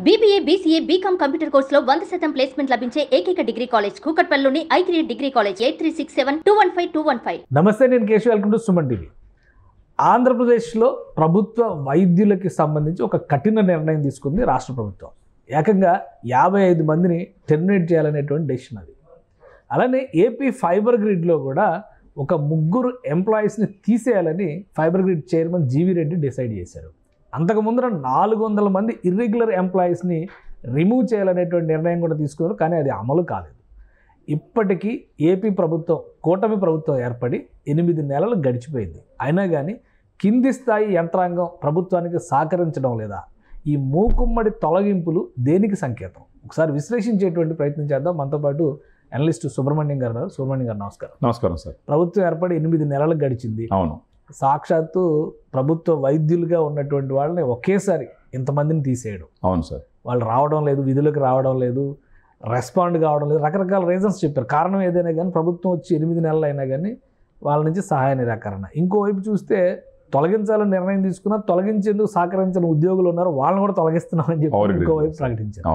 BBA, BCA, BCom computer కోర్సులో 100% placement లభించే ఏకైక డిగ్రీ కాలేజ్ కూకట్పల్లిలోని I3 డిగ్రీ కాలేజ్ 8367215215. నమస్తే, నేను Keshav. Welcome to Suman TV. ఆంధ్రప్రదేశ్లో ప్రభుత్వ వైద్యులకి సంబంధించి ఒక కఠిన నిర్ణయం తీసుకుంది రాష్ట్ర ప్రభుత్వం. ఏకంగా 55 మందిని టెర్మినేట్ చేయాలనేటువంటి డెసిషన్ అది. అలానే ఏపీ ఫైబర్ గ్రిడ్లో కూడా ఒక 3 ఎంప్లాయీస్ని తీసేయాలని fibre grid chairman GV Reddy decide చేశారు. అంతకుముందు 400 మంది ఇర్రెగ్యులర్ ఎంప్లాయీస్ని రిమూవ్ చేయాలనేటువంటి నిర్ణయం కూడా తీసుకున్నారు, కానీ అది అమలు కాలేదు. ఇప్పటికీ ఏపీ ప్రభుత్వం, కూటమి ప్రభుత్వం ఏర్పడి 8 నెలలు గడిచిపోయింది. అయినా కానీ కింది స్థాయి యంత్రాంగం ప్రభుత్వానికి సహకరించడం లేదా? ఈ మూకుమ్మడి తొలగింపులు దేనికి సంకేతం? ఒకసారి విశ్లేషించేటువంటి ప్రయత్నం చేద్దాం. మనతో పాటు అనలిస్ట్ సుబ్రహ్మణ్యం గారు. సుబ్రహ్మణ్యం గారు నమస్కారం. నమస్కారం సార్. ప్రభుత్వం ఏర్పడి 8 నెలలు గడిచింది. అవును, సాక్షాత్తు ప్రభుత్వ వైద్యులుగా ఉన్నటువంటి వాళ్ళని ఒకేసారి ఇంతమందిని తీసేయడం. అవును సార్. వాళ్ళు రావడం లేదు, విధులకు రావడం లేదు, రెస్పాండ్ కావడం లేదు, రకరకాల రీజన్స్ చెప్పారు. కారణం ఏదైనా కానీ ప్రభుత్వం వచ్చి 8 నెలలు అయినా కానీ వాళ్ళ నుంచి సహాయ నిరాకరణ. ఇంకోవైపు చూస్తే తొలగించాలని నిర్ణయం తీసుకున్నా, తొలగించేందుకు సహకరించిన ఉద్యోగులు ఉన్నారు, వాళ్ళని కూడా తొలగిస్తున్నామని చెప్పి ఇంకోవైపు ప్రకటించారు.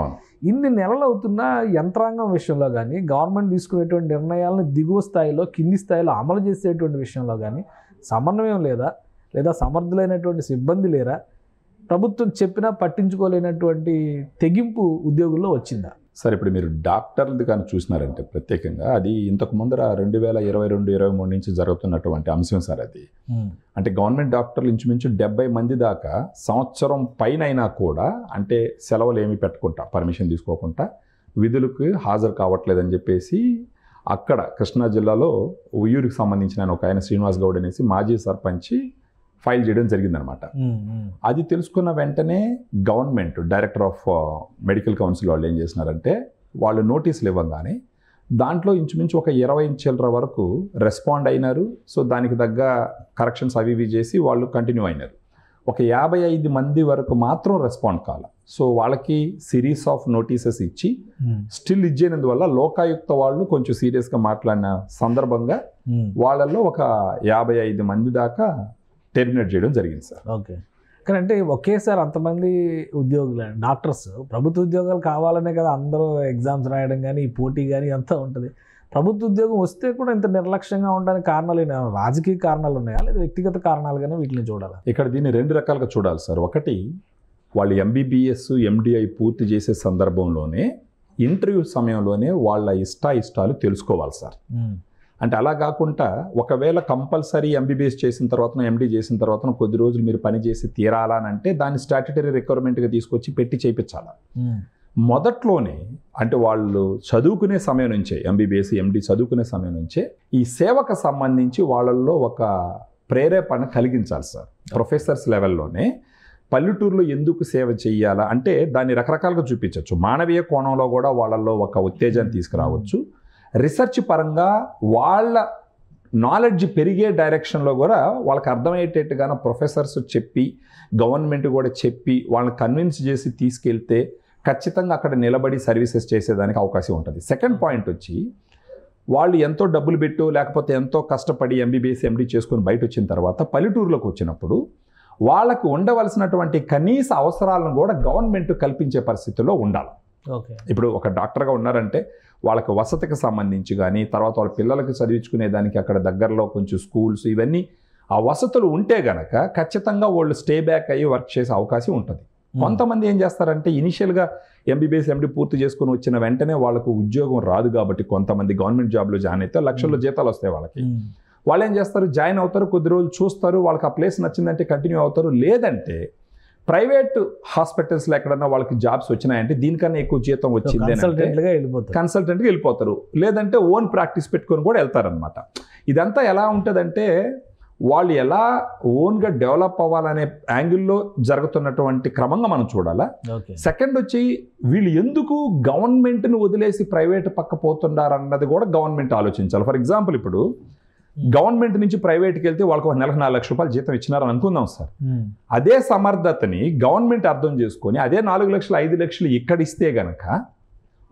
ఇన్ని నెలలు అవుతున్నా యంత్రాంగం విషయంలో కానీ, గవర్నమెంట్ తీసుకునేటువంటి నిర్ణయాలను దిగువ స్థాయిలో, కింది స్థాయిలో అమలు చేసేటువంటి విషయంలో కానీ సమన్వయం లేదా సమర్థులైనటువంటి సిబ్బంది లేరా? ప్రభుత్వం చెప్పినా పట్టించుకోలేనటువంటి తెగింపు ఉద్యోగుల్లో వచ్చిందా? సార్, ఇప్పుడు మీరు డాక్టర్లది కానీ చూసినారంటే ప్రత్యేకంగా అది ఇంతకు ముందర 2022-23 నుంచి జరుగుతున్నటువంటి అంశం సార్. అది అంటే గవర్నమెంట్ డాక్టర్లు ఇంచుమించు 70 మంది దాకా సంవత్సరం పైన అయినా కూడా అంటే సెలవులు ఏమి పెట్టుకుంటా, పర్మిషన్ తీసుకోకుండా విధులకు హాజరు కావట్లేదని చెప్పేసి అక్కడ కృష్ణా జిల్లాలో ఉయ్యూరుకి సంబంధించిన ఒక ఆయన శ్రీనివాస్ గౌడ్ అనేసి మాజీ సర్పంచ్ ఫైల్ చేయడం జరిగిందనమాట. అది తెలుసుకున్న వెంటనే government director of medical council వాళ్ళు ఏం చేసినారంటే, వాళ్ళు నోటీసులు ఇవ్వగానే దాంట్లో ఇంచుమించు ఒక 20 చిల్లర వరకు రెస్పాండ్ అయినారు. సో దానికి తగ్గ కరెక్షన్స్ అవి ఇవి చేసి వాళ్ళు కంటిన్యూ అయినారు. ఒక 55 మంది వరకు మాత్రం రెస్పాండ్ కాల. సో వాళ్ళకి సిరీస్ ఆఫ్ నోటీసెస్ ఇచ్చి స్టిల్ ఇచ్చేనందువల్ల లోకాయుక్త వాళ్ళు కొంచెం సీరియస్గా మాట్లాడిన సందర్భంగా వాళ్ళల్లో ఒక 55 మంది దాకా టెర్మినేట్ చేయడం జరిగింది సార్. ఓకే, కానీ అంటే ఒకేసారి అంతమంది ఉద్యోగులు, డాక్టర్స్, ప్రభుత్వ ఉద్యోగాలు కావాలనే కదా అందరూ ఎగ్జామ్స్ రాయడం కానీ, ఈ పోటీ కానీ అంతా ఉంటుంది. ప్రభుత్వ ఉద్యోగం వస్తే కూడా ఇంత నిర్లక్ష్యంగా ఉండడానికి కారణాలు రాజకీయ కారణాలు ఉన్నాయా, లేదా వ్యక్తిగత కారణాలుగానే వీటిని చూడాలి? ఇక్కడ దీన్ని 2 రకాలుగా చూడాలి సార్. ఒకటి, వాళ్ళు MBBS, MDI పూర్తి చేసే సందర్భంలోనే ఇంటర్వ్యూ సమయంలోనే వాళ్ళ ఇష్టాలు తెలుసుకోవాలి సార్. అంటే అలా కాకుండా ఒకవేళ కంపల్సరీ MBBS చేసిన తర్వాత, MD చేసిన తర్వాత కొద్ది రోజులు మీరు పని చేసి తీరాలనంటే దాన్ని స్టాట్యుటరీ రిక్వైర్మెంట్గా తీసుకొచ్చి పెట్టి చేయించాలి. మొదట్లోనే అంటే వాళ్ళు చదువుకునే సమయం నుంచే, MBBS, MD చదువుకునే సమయం నుంచే ఈ సేవకు సంబంధించి వాళ్ళల్లో ఒక ప్రేరేపణ కలిగించాలి సార్. ప్రొఫెసర్స్ లెవెల్లోనే పల్లెటూరులో ఎందుకు సేవ చేయాలా అంటే దాన్ని రకరకాలుగా చూపించవచ్చు. మానవీయ కోణంలో కూడా వాళ్ళల్లో ఒక ఉత్తేజాన్ని తీసుకురావచ్చు. రీసెర్చ్ పరంగా వాళ్ళ నాలెడ్జ్ పెరిగే డైరెక్షన్లో కూడా వాళ్ళకి అర్థమయ్యేటట్టుగా ప్రొఫెసర్స్ చెప్పి, గవర్నమెంట్ కూడా చెప్పి వాళ్ళని కన్విన్స్ చేసి తీసుకెళ్తే ఖచ్చితంగా అక్కడ నిలబడి సర్వీసెస్ చేసేదానికి అవకాశం ఉంటుంది. సెకండ్ పాయింట్ వచ్చి, వాళ్ళు ఎంతో డబ్బులు పెట్టు లేకపోతే ఎంతో కష్టపడి MBBS, MD చేసుకుని బయట వచ్చిన తర్వాత పల్లెటూరులోకి వచ్చినప్పుడు వాళ్ళకు ఉండవలసినటువంటి కనీస అవసరాలను కూడా గవర్నమెంట్ కల్పించే పరిస్థితుల్లో ఉండాలి. ఓకే, ఇప్పుడు ఒక డాక్టర్గా ఉన్నారంటే వాళ్ళకి వసతికి సంబంధించి కానీ, తర్వాత వాళ్ళ పిల్లలకి చదివించుకునే దానికి అక్కడ దగ్గరలో కొంచెం స్కూల్స్ ఇవన్నీ ఆ వసతులు ఉంటే గనక ఖచ్చితంగా వాళ్ళు స్టే బ్యాక్ అయ్యి వర్క్ చేసే అవకాశం ఉంటుంది. కొంతమంది ఏం చేస్తారంటే ఇనిషియల్గా MBBS, MD పూర్తి చేసుకుని వచ్చిన వెంటనే వాళ్ళకు ఉద్యోగం రాదు కాబట్టి కొంతమంది గవర్నమెంట్ జాబ్లో జాయిన్ అయితే లక్షల్లో జీతాలు వస్తాయి వాళ్ళకి. వాళ్ళు ఏం చేస్తారు, జాయిన్ అవుతారు, కొద్ది రోజులు చూస్తారు, వాళ్ళకి ఆ ప్లేస్ నచ్చిందంటే కంటిన్యూ అవుతారు. లేదంటే ప్రైవేట్ హాస్పిటల్స్లో ఎక్కడన్నా వాళ్ళకి జాబ్స్ వచ్చినాయంటే దీనికన్నా ఎక్కువ జీతం వచ్చింది కన్సల్టెంట్గా వెళ్ళిపోతారు. లేదంటే ఓన్ ప్రాక్టీస్ పెట్టుకొని కూడా వెళ్తారనమాట. ఇదంతా ఎలా ఉంటుందంటే వాళ్ళు ఎలా ఓన్గా డెవలప్ అవ్వాలనే యాంగిల్లో జరుగుతున్నటువంటి క్రమంగా మనం చూడాలా. సెకండ్ వచ్చి, వీళ్ళు ఎందుకు గవర్నమెంట్ని వదిలేసి ప్రైవేట్ పక్క పోతున్నారన్నది కూడా గవర్నమెంట్ ఆలోచించాలి. ఫర్ ఎగ్జాంపుల్, ఇప్పుడు గవర్నమెంట్ నుంచి ప్రైవేట్కి వెళ్తే వాళ్ళకి నెలకు 4 లక్షల రూపాయలు జీతం ఇచ్చినారని అనుకుందాం సార్. అదే సమర్థతని గవర్నమెంట్ అర్థం చేసుకొని అదే 4 లక్షలు 5 లక్షలు ఇక్కడ ఇస్తే గనక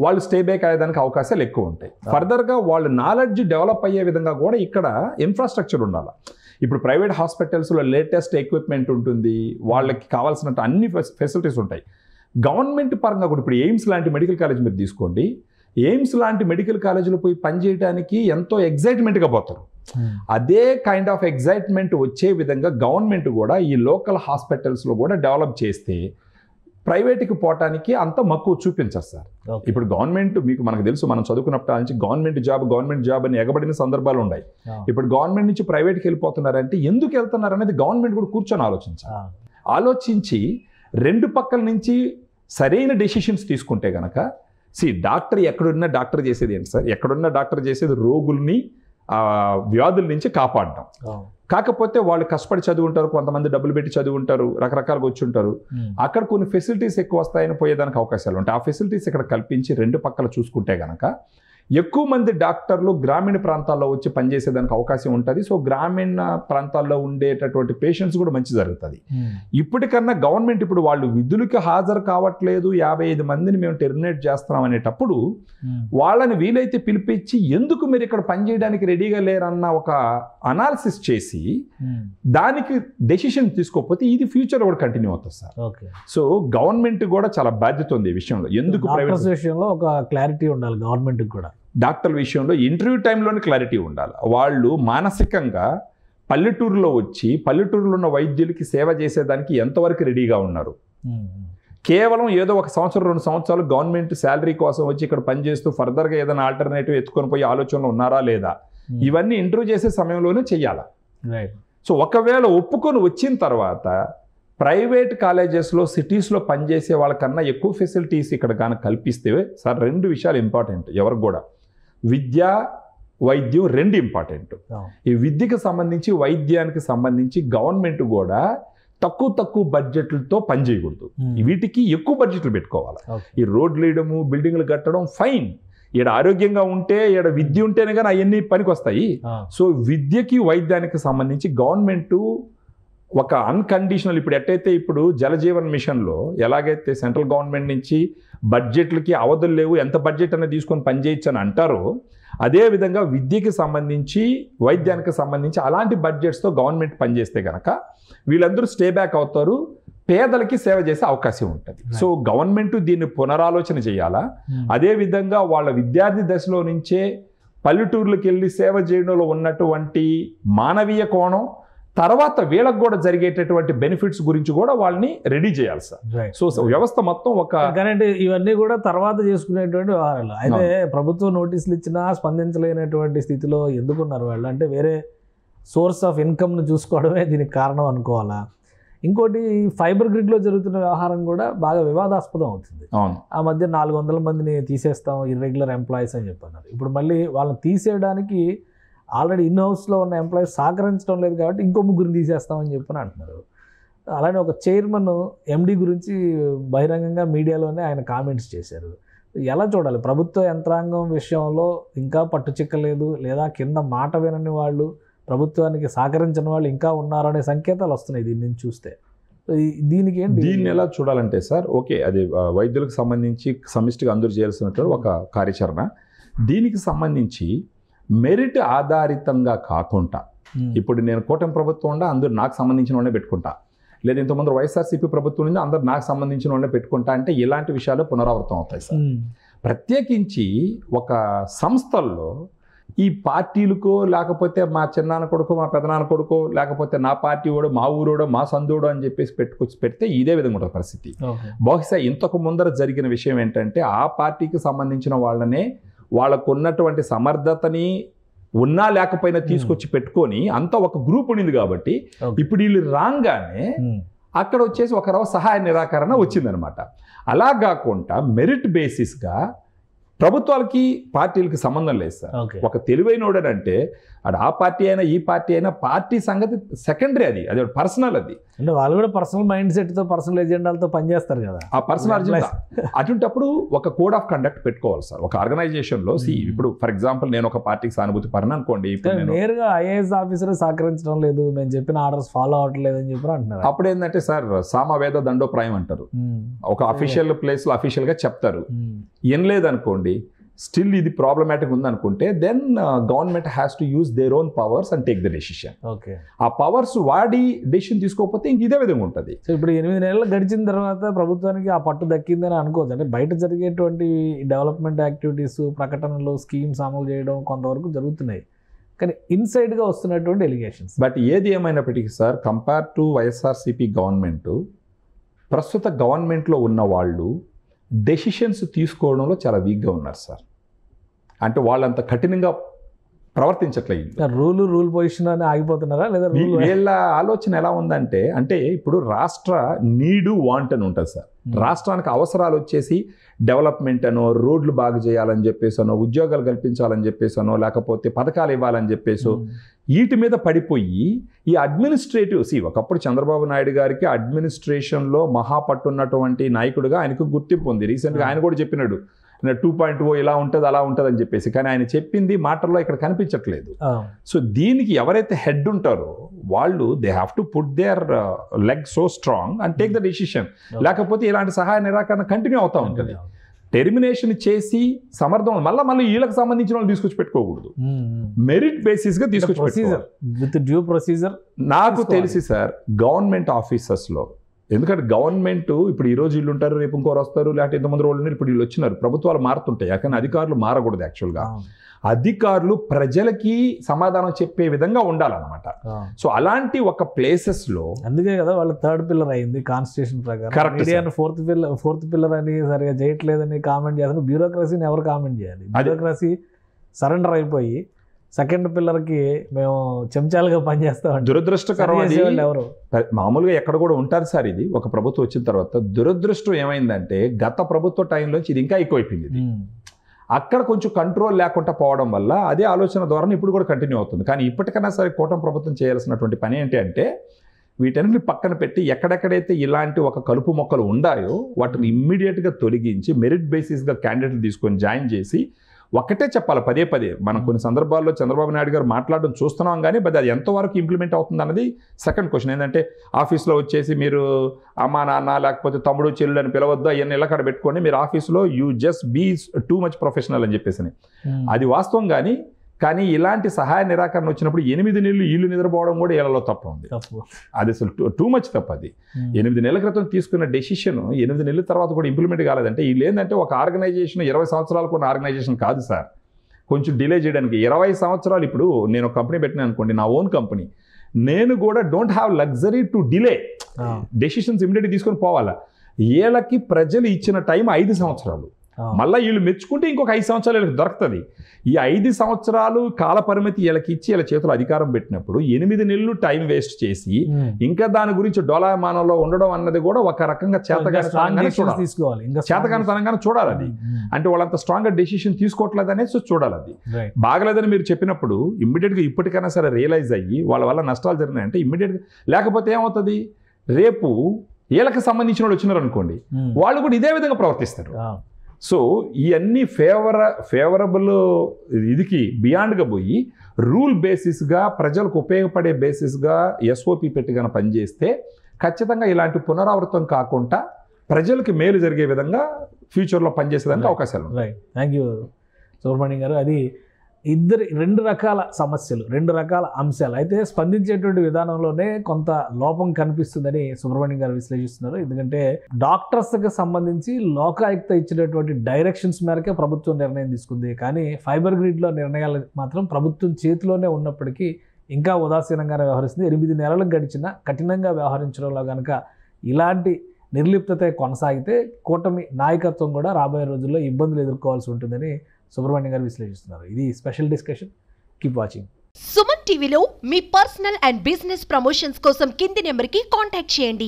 వాళ్ళు స్టే బ్యాక్ అయ్యేదానికి అవకాశాలు ఎక్కువ ఉంటాయి. ఫర్దర్గా వాళ్ళ నాలెడ్జ్ డెవలప్ అయ్యే విధంగా కూడా ఇక్కడ ఇన్ఫ్రాస్ట్రక్చర్ ఉండాలి. ఇప్పుడు ప్రైవేట్ హాస్పిటల్స్లో లేటెస్ట్ ఎక్విప్మెంట్ ఉంటుంది, వాళ్ళకి కావాల్సినట్టు అన్ని ఫెసిలిటీస్ ఉంటాయి. గవర్నమెంట్ పరంగా కూడా ఇప్పుడు ఎయిమ్స్ లాంటి మెడికల్ కాలేజ్ మీరు తీసుకోండి, ఎయిమ్స్ లాంటి మెడికల్ కాలేజీలో పోయి పనిచేయడానికి ఎంతో ఎగ్జైట్మెంట్గా పోతారు. అదే కైండ్ ఆఫ్ ఎగ్జైట్మెంట్ వచ్చే విధంగా గవర్నమెంట్ కూడా ఈ లోకల్ హాస్పిటల్స్లో కూడా డెవలప్ చేస్తే ప్రైవేట్కి పోవటానికి అంత మక్కువ చూపించారు సార్. ఇప్పుడు గవర్నమెంట్ మనకు తెలుసు, మనం చదువుకున్నప్పటి నుంచి గవర్నమెంట్ జాబ్ అని ఎగబడిన సందర్భాలు ఉన్నాయి. ఇప్పుడు గవర్నమెంట్ నుంచి ప్రైవేట్కి వెళ్ళిపోతున్నారంటే ఎందుకు వెళ్తున్నారు అనేది గవర్నమెంట్ కూడా కూర్చొని ఆలోచించి రెండు పక్కల నుంచి సరైన డెసిషన్స్ తీసుకుంటే కనుక డాక్టర్ ఎక్కడున్నా డాక్టర్ చేసేది ఏంటి సార్? ఎక్కడున్నా డాక్టర్ చేసేది రోగుల్ని వ్యాధుల నుంచి కాపాడడం. కాకపోతే వాళ్ళు కష్టపడి చదువుంటారు, కొంతమంది డబ్బులు పెట్టి చదువుంటారు, రకరకాలుగా వచ్చి ఉంటారు. అక్కడ కొన్ని ఫెసిలిటీస్ ఎక్కువ వస్తాయని పోయేదానికి అవకాశాలు ఉంటాయి. ఆ ఫెసిలిటీస్ ఇక్కడ కల్పించి రెండు పక్కల చూసుకుంటే కనుక ఎక్కువ మంది డాక్టర్లు గ్రామీణ ప్రాంతాల్లో వచ్చి పనిచేసేదానికి అవకాశం ఉంటుంది. సో గ్రామీణ ప్రాంతాల్లో ఉండేటటువంటి పేషెంట్స్ కూడా మంచి జరుగుతుంది. ఇప్పటికన్నా గవర్నమెంట్ ఇప్పుడు వాళ్ళు విధులకి హాజరు కావట్లేదు, 55 మందిని మేము టెర్మినేట్ చేస్తున్నాం అనేటప్పుడు వాళ్ళని వీలైతే పిలిపించి ఎందుకు మీరు ఇక్కడ పనిచేయడానికి రెడీగా లేరన్న ఒక అనాలిసిస్ చేసి దానికి డెసిషన్ తీసుకోకపోతే ఇది ఫ్యూచర్ కూడా కంటిన్యూ అవుతుంది సార్. సో గవర్నమెంట్ కూడా చాలా బాధ్యత ఉంది ఈ విషయంలో. ఎందుకు ప్రైవేట్ విషయంలో ఒక క్లారిటీ ఉండాలి గవర్నమెంట్ కూడా. డాక్టర్ల విషయంలో ఇంటర్వ్యూ టైంలోనే క్లారిటీ ఉండాలి. వాళ్ళు మానసికంగా పల్లెటూరులో వచ్చి పల్లెటూరులో ఉన్న వైద్యులకి సేవ చేసేదానికి ఎంతవరకు రెడీగా ఉన్నారు. కేవలం ఏదో 1 సంవత్సరం 2 సంవత్సరాలు గవర్నమెంట్ శాలరీ కోసం వచ్చి ఇక్కడ పనిచేస్తూ ఫర్దర్గా ఏదైనా ఆల్టర్నేటివ్ ఎత్తుకొని పోయి ఆలోచనలో ఉన్నారా లేదా, ఇవన్నీ ఇంటర్వ్యూ చేసే సమయంలోనే చెయ్యాలి. సో ఒకవేళ ఒప్పుకొని వచ్చిన తర్వాత ప్రైవేట్ కాలేజెస్లో సిటీస్లో పనిచేసే వాళ్ళకన్నా ఎక్కువ ఫెసిలిటీస్ ఇక్కడ కానీ కల్పిస్తే సార్ 2 విషయాలు ఇంపార్టెంట్ ఎవరికి కూడా, విద్య వైద్యం 2 ఇంపార్టెంట్. ఈ విద్యకు సంబంధించి వైద్యానికి సంబంధించి గవర్నమెంట్ కూడా తక్కువ బడ్జెట్లతో పనిచేయకూడదు. వీటికి ఎక్కువ బడ్జెట్లు పెట్టుకోవాలి. ఈ రోడ్లు వేయడము బిల్డింగ్లు కట్టడం ఫైన్, ఈడ ఆరోగ్యంగా ఉంటే ఈడ విద్య ఉంటేనే కానీ అవన్నీ పనికి వస్తాయి. సో విద్యకి వైద్యానికి సంబంధించి గవర్నమెంట్ ఒక అన్కండిషనల్ ఇప్పుడు ఎట్టయితే ఇప్పుడు జలజీవన్ మిషన్లో ఎలాగైతే సెంట్రల్ గవర్నమెంట్ నుంచి బడ్జెట్లకి అవధులు లేవు, ఎంత బడ్జెట్ అనేది తీసుకొని పనిచేయచ్చు అని అంటారో, అదేవిధంగా విద్యకి సంబంధించి వైద్యానికి సంబంధించి అలాంటి బడ్జెట్స్తో గవర్నమెంట్ పనిచేస్తే కనుక వీళ్ళందరూ స్టే బ్యాక్ అవుతారు, పేదలకి సేవ చేసే అవకాశం ఉంటుంది. సో గవర్నమెంట్ దీన్ని పునరాలోచన చేయాలా. అదేవిధంగా వాళ్ళ విద్యార్థి దశలో నుంచే పల్లెటూర్లకు వెళ్ళి సేవ చేయడంలో ఉన్నటువంటి మానవీయ కోణం, తర్వాత వీళ్ళకి కూడా జరిగేటటువంటి బెనిఫిట్స్ గురించి కూడా వాళ్ళని రెడీ చేయాలి సార్. సో వ్యవస్థ మొత్తం ఒక ఇవన్నీ కూడా తర్వాత చేసుకునేటువంటి వ్యవహారాలు. అయితే ప్రభుత్వం నోటీసులు ఇచ్చినా స్పందించలేనటువంటి స్థితిలో ఎందుకున్నారు వాళ్ళు? అంటే వేరే సోర్స్ ఆఫ్ ఇన్కమ్ను చూసుకోవడమే దీనికి కారణం అనుకోవాలా? ఇంకోటి ఫైబర్ గ్రిడ్లో జరుగుతున్న వ్యవహారం కూడా బాగా వివాదాస్పదం అవుతుంది. ఆ మధ్య 400 మందిని తీసేస్తాం ఇర్రెగ్యులర్ ఎంప్లాయీస్ అని చెప్పన్నారు. ఇప్పుడు మళ్ళీ వాళ్ళని తీసేయడానికి ఆల్రెడీ ఇన్ హౌస్లో ఉన్న ఎంప్లాయీస్ సహకరించడం లేదు కాబట్టి ఇంకో 3 తీసేస్తామని చెప్పని అంటున్నారు. అలానే ఒక చైర్మన్ ఎండి గురించి బహిరంగంగా మీడియాలోనే ఆయన కామెంట్స్ చేశారు. ఎలా చూడాలి? ప్రభుత్వ యంత్రాంగం విషయంలో ఇంకా పట్టు చిక్కలేదు, లేదా కింద మాట వినని వాళ్ళు, ప్రభుత్వానికి సహకరించిన వాళ్ళు ఇంకా ఉన్నారనే సంకేతాలు వస్తున్నాయి దీని నుంచి చూస్తే. దీనికి ఏంటి? దీన్ని ఎలా చూడాలంటే సార్, ఓకే అది వైద్యులకు సంబంధించి సమిష్టిగా అందరూ చేయాల్సినటువంటి ఒక కార్యాచరణ. దీనికి సంబంధించి మెరిట్ ఆధారితంగా కాకుండా, ఇప్పుడు నేను కూటమి ప్రభుత్వం ఉండే అందరూ నాకు సంబంధించిన వాళ్ళే పెట్టుకుంటా, లేదా ఇంతకుముందు వైఎస్ఆర్సీపీ ప్రభుత్వం ఉంది అందరూ నాకు సంబంధించిన వాళ్ళే పెట్టుకుంటా అంటే ఇలాంటి విషయాలు పునరావృతం అవుతాయి సార్. ప్రత్యేకించి ఒక సంస్థల్లో ఈ పార్టీలకో లేకపోతే మా చిన్నాన్న కొడుకో మా పెదనాన్న కొడుకో లేకపోతే నా పార్టీ వాడు మా ఊరోడో మా సందుడో అని చెప్పేసి పెడితే ఇదే విధంగా ఉంటుంది పరిస్థితి. బహుశా ఇంతకు ముందర జరిగిన విషయం ఏంటంటే ఆ పార్టీకి సంబంధించిన వాళ్ళనే వాళ్ళకు ఉన్నటువంటి సమర్థతని ఉన్నా లేకపోయినా తీసుకొచ్చి పెట్టుకొని అంతా ఒక గ్రూప్ ఉండింది కాబట్టి ఇప్పుడు వీళ్ళు రాగానే అక్కడ వచ్చేసి ఒక రవ సహాయ నిరాకరణ వచ్చిందనమాట. అలా కాకుండా మెరిట్ బేసిస్గా ప్రభుత్వాలకి పార్టీలకి సంబంధం లేదు సార్. ఒక తెలివైనోడనంటే అది ఆ పార్టీ అయినా ఈ పార్టీ అయినా పార్టీ సంగతి సెకండరీ, అది పర్సనల్. అది అంటే వాళ్ళు కూడా పర్సనల్ మైండ్ సెట్తో పర్సనల్ ఎజెండాలతో పనిచేస్తారు కదా. ఆ పర్సనల్ ఎజెండా అటువంటిప్పుడు ఒక కోడ్ ఆఫ్ కండక్ట్ పెట్టుకోవాలి సార్ ఒక ఆర్గనైజేషన్లో. ఇప్పుడు ఫర్ ఎగ్జాంపుల్ నేను ఒక పార్టీకి సానుభూతి పరన అనుకోండి, నేరుగా ఐఏఎస్ ఆఫీసర్ సహకరించడం లేదు, మేము చెప్పిన ఆర్డర్స్ ఫాలో అవ్వట్లేదు అని చెప్పి అంటున్నారు. అప్పుడు ఏంటంటే సార్ సామవేద దండోప్రాయం అంటారు. ఒక అఫీషియల్ ప్లేస్లో అఫీషియల్గా చెప్తారు, ఏం లేదనుకోండి స్టిల్ ఇది ప్రాబ్లమాటిక్ ఉందనుకుంటే then government has to use their own powers and take the decision. Okay, ఆ పవర్స్ వాడి డెసిషన్ తీసుకోకపోతే ఇంక ఇదే విధంగా ఉంటుంది. సో ఇప్పుడు 8 నెలలు గడిచిన తర్వాత ప్రభుత్వానికి ఆ పట్టు దక్కిందని అనుకోవచ్చు. అంటే బయట జరిగేటువంటి డెవలప్మెంట్ యాక్టివిటీస్, ప్రకటనలు, స్కీమ్స్ అమలు చేయడం కొంతవరకు జరుగుతున్నాయి, కానీ ఇన్సైడ్గా వస్తున్నటువంటి ఎలిగేషన్స్. బట్ ఏది ఏమైనప్పటికీ sir, compare to YSRCP government, ప్రస్తుత గవర్నమెంట్లో ఉన్న వాళ్ళు డెసిషన్స్ తీసుకోవడంలో చాలా వీక్గా ఉన్నారు సార్. అంటే వాళ్ళంత కఠినంగా ప్రవర్తించట్లేదు. రూల్ పొజిషన్ అని ఆగిపోతున్నారా, లేదా వీళ్ళ ఆలోచన ఎలా ఉందంటే, అంటే ఇప్పుడు రాష్ట్ర నీడు వాంట్ అని ఉంటుంది సార్. రాష్ట్రానికి అవసరాలు వచ్చేసి డెవలప్మెంట్ అనో, రోడ్లు బాగు చేయాలని చెప్పేసానో, ఉద్యోగాలు కల్పించాలని చెప్పేసానో, లేకపోతే పథకాలు ఇవ్వాలని చెప్పేసో వీటి మీద పడిపోయి ఈ అడ్మినిస్ట్రేటివ్ ఒకప్పుడు చంద్రబాబు నాయుడు గారికి అడ్మినిస్ట్రేషన్లో మహాపట్టున్నటువంటి నాయకుడిగా ఆయనకు గుర్తింపు ఉంది. రీసెంట్గా ఆయన కూడా చెప్పినాడు 2.0 ఇలా ఉంటుంది అలా ఉంటుంది అని చెప్పేసి, కానీ ఆయన చెప్పింది మాటల్లో ఇక్కడ కనిపించట్లేదు. సో దీనికి ఎవరైతే హెడ్ ఉంటారో వాళ్ళు they have to put their leg so strong and take the decision. లేకపోతే ఇలాంటి సహాయ నిరాకరణ కంటిన్యూ అవుతూ ఉంటుంది. టెర్మినేషన్ చేసి సమర్థం మళ్ళీ వీళ్ళకి సంబంధించిన వాళ్ళు తీసుకొచ్చి పెట్టుకోకూడదు, మెరిట్ బేసిస్ గా తీసుకొచ్చి విత్ డ్యూ ప్రొసీజర్. నాకు తెలిసి సార్ గవర్నమెంట్ ఆఫీసర్స్లో, ఎందుకంటే గవర్నమెంట్ ఇప్పుడు ఈ రోజు వీళ్ళు ఉంటారు, రేపు ఇంకోరు వస్తారు, లేకపోతే ఇంతమంది రోజులు ఉన్నారు, ఇప్పుడు వీళ్ళు వచ్చినారు, ప్రభుత్వాలు మారుతుంటాయి. కానీ అధికారులు మారకూడదు. యాక్చువల్గా అధికారులు ప్రజలకి సమాధానం చెప్పే విధంగా ఉండాలన్నమాట. సో అలాంటి ఒక ప్లేసెస్లో, అందుకే కదా వాళ్ళు 3rd పిల్లర్ అయింది కాన్స్టిట్యూషన్ ప్రకారం. ఇండియా 4th పిల్లర్ అని సరిగా చేయట్లేదని కామెంట్ చేస్తారు. బ్యూరోక్రసీని ఎవరు కామెంట్ చేయాలి? బ్యూరోక్రసీ సరెండర్ అయిపోయి 2nd పిల్లర్కి మేము చెంచాలుగా పనిచేస్తాం. దురదృష్టకరం. ఎవరు మామూలుగా ఎక్కడ కూడా ఉంటారు సార్. ఇది ఒక ప్రభుత్వం వచ్చిన తర్వాత దురదృష్టం ఏమైందంటే, గత ప్రభుత్వ టైంలోంచి ఇది ఇంకా ఎక్కువైపోయింది. అక్కడ కొంచెం కంట్రోల్ లేకుండా పోవడం వల్ల అదే ఆలోచన ద్వారా ఇప్పుడు కూడా కంటిన్యూ అవుతుంది. కానీ ఇప్పటికైనా సరే కూటమి ప్రభుత్వం చేయాల్సినటువంటి పని ఏంటి అంటే, వీటన్నిటిని పక్కన పెట్టి ఎక్కడెక్కడైతే ఇలాంటి ఒక కలుపు మొక్కలు ఉన్నాయో వాటిని ఇమ్మీడియట్గా తొలగించి మెరిట్ బేసిస్గా క్యాండిడేట్లు తీసుకొని జాయిన్ చేసి ఒకటే చెప్పాలి పదే. మనం కొన్ని సందర్భాల్లో చంద్రబాబు నాయుడు గారు మాట్లాడడం చూస్తున్నాం, కానీ అది ఎంతవరకు ఇంప్లిమెంట్ అవుతుంది అన్నది సెకండ్ క్వశ్చన్. ఏంటంటే ఆఫీస్లో వచ్చేసి మీరు అమ్మా నాన్న లేకపోతే తమ్ముడు చెల్లు అని పిలవద్దు, అవన్నీ ఇళ్ళకాడ పెట్టుకోండి, మీరు ఆఫీస్లో you just be too much professional అని చెప్పేసి అది వాస్తవం. కానీ ఇలాంటి సహాయ నిరాకరణ వచ్చినప్పుడు 8 నెలలు ఇల్లు నిద్రపోవడం కూడా ఇళ్లలో తప్పు ఉంది. అది అసలు టూ మచ్ తప్పు. అది 8 నెలల క్రితం తీసుకున్న డెసిషన్ 8 నెలల తర్వాత కూడా ఇంప్లిమెంట్ కాలేదంటే, వీళ్ళు ఏంటంటే ఒక ఆర్గనైజేషన్ 20 సంవత్సరాలకు ఉన్న ఆర్గనైజేషన్ కాదు సార్. కొంచెం డిలే చేయడానికి 20 సంవత్సరాలు. ఇప్పుడు నేను ఒక కంపెనీ పెట్టినా అనుకోండి, నా ఓన్ కంపెనీ, నేను కూడా don't have luxury to delay. Decisions ఇమీడియట్గా తీసుకొని పోవాలా. వీళ్ళకి ప్రజలు ఇచ్చిన టైం 5 సంవత్సరాలు. మళ్ళీ వీళ్ళు మెచ్చుకుంటే ఇంకొక 5 సంవత్సరాలు వీళ్ళకి దొరుకుతుంది. ఈ 5 సంవత్సరాలు కాల పరిమితి వీళ్ళకి ఇచ్చి వీళ్ళ చేతులు అధికారం పెట్టినప్పుడు 8 నెలలు టైం వేస్ట్ చేసి ఇంకా దాని గురించి డోలాయమానంలో ఉండడం అన్నది కూడా ఒక రకంగా చేతగానితనంగానే చూడాలి. అది అంటే వాళ్ళంత స్ట్రాంగ్ గా డెసిషన్ తీసుకోవట్లేదు అనేది చూడాలి. అది బాగలేదని మీరు చెప్పినప్పుడు ఇమ్మీడియట్గా ఇప్పటికైనా సరే రియలైజ్ అయ్యి వాళ్ళ వల్ల నష్టాలు జరిగినాయంటే ఇమ్మీడియట్గా, లేకపోతే ఏమవుతుంది, రేపు వీళ్ళకి సంబంధించిన వాళ్ళు వచ్చినారు అనుకోండి, వాళ్ళు కూడా ఇదే విధంగా ప్రవర్తిస్తారు. సో ఇవన్నీ ఫేవరబుల్ ఇదికి బియాండ్గా పోయి రూల్ బేసిస్గా ప్రజలకు ఉపయోగపడే బేసిస్గా ఎస్ఓపి పెట్టిగా పనిచేస్తే ఖచ్చితంగా ఇలాంటి పునరావృతం కాకుండా ప్రజలకు మేలు జరిగే విధంగా ఫ్యూచర్లో పనిచేసేదానికి అవకాశాలు ఉన్నాయి. థ్యాంక్ యూ సుబ్రహ్మణ్యం గారు. అది రెండు రకాల సమస్యలు, 2 రకాల అంశాలు అయితే స్పందించేటువంటి విధానంలోనే కొంత లోపం కనిపిస్తుందని సుబ్రహ్మణ్యం గారు విశ్లేషిస్తున్నారు. ఎందుకంటే డాక్టర్స్కి సంబంధించి లోకాయుక్త ఇచ్చినటువంటి డైరెక్షన్స్ మేరకే ప్రభుత్వం నిర్ణయం తీసుకుంది. కానీ ఫైబర్ గ్రిడ్లో నిర్ణయాలు మాత్రం ప్రభుత్వం చేతిలోనే ఉన్నప్పటికీ ఇంకా ఉదాసీనంగానే వ్యవహరిస్తుంది. 8 నెలలకు గడిచిన కఠినంగా వ్యవహరించడంలో కనుక ఇలాంటి నిర్లిప్తత కొనసాగితే కూటమి నాయకత్వం కూడా రాబోయే రోజుల్లో ఇబ్బందులు ఎదుర్కోవాల్సి ఉంటుందని సుబ్రహ్మణ్యం గారు విశ్లేషిస్తున్నారు. ఇది special discussion. Keep watching. Suman టీవీలో మీ పర్సనల్ అండ్ బిజినెస్ ప్రమోషన్స్ కోసం కింది నెంబర్కి కాంటాక్ట్ చేయండి.